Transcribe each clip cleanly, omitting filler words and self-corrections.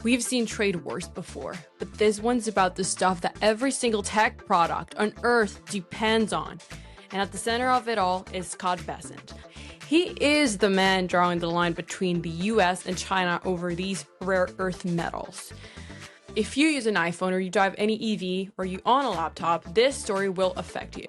We've seen trade wars before, but this one's about the stuff that every single tech product on Earth depends on. And at the center of it all is Scott Bessent. He is the man drawing the line between the US and China over these rare earth metals. If you use an iPhone or you drive any EV or you own a laptop, this story will affect you.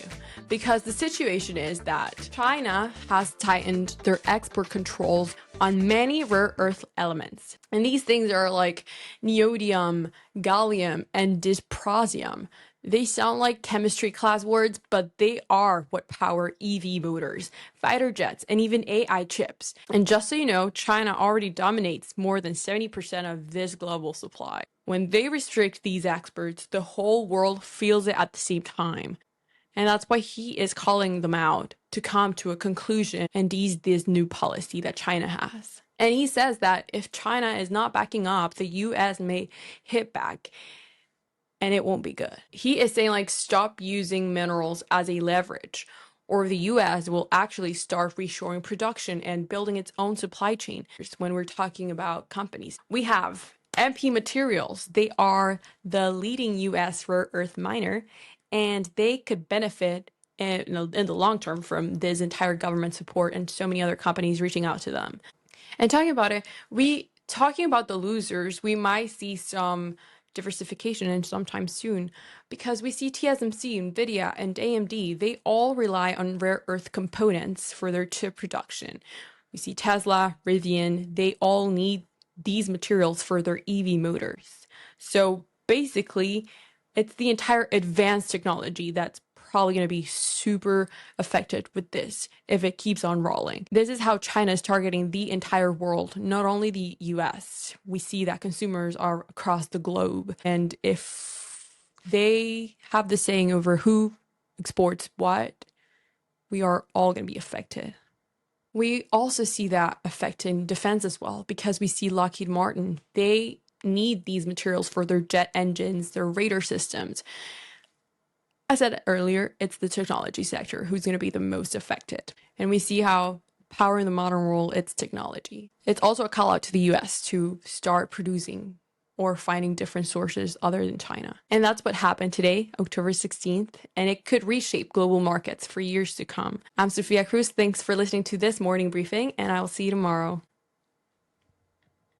Because the situation is that China has tightened their export controls on many rare earth elements. And these things are like neodymium, gallium, and dysprosium. They sound like chemistry class words, but they are what power EV motors, fighter jets, and even AI chips. And just so you know, China already dominates more than 70% of this global supply. When they restrict these exports, the whole world feels it at the same time. And that's why he is calling them out to come to a conclusion and ease this new policy that China has. And he says that if China is not backing up, the US may hit back. And it won't be good. He is saying, like, stop using minerals as a leverage, or the US will actually start reshoring production and building its own supply chain. When we're talking about companies, we have MP Materials. They are the leading US rare earth miner, and they could benefit in the long term from this entire government support and so many other companies reaching out to them. And talking about it, talking about the losers, we might see some diversification and sometime soon, because we see TSMC, NVIDIA, and AMD, they all rely on rare earth components for their chip production. We see Tesla, Rivian, they all need these materials for their EV motors. So basically, it's the entire advanced technology that's probably going to be super affected with this if it keeps on rolling. This is how China is targeting the entire world, not only the US. We see that consumers are across the globe. And if they have the saying over who exports what, we are all going to be affected. We also see that affecting defense as well, because we see Lockheed Martin. They need these materials for their jet engines, their radar systems. I said earlier, it's the technology sector who's going to be the most affected. And we see how power in the modern world, it's technology. It's also a call out to the US to start producing or finding different sources other than China. And that's what happened today, October 16th, and it could reshape global markets for years to come. I'm Sophia Cruz. Thanks for listening to this morning briefing, and I will see you tomorrow.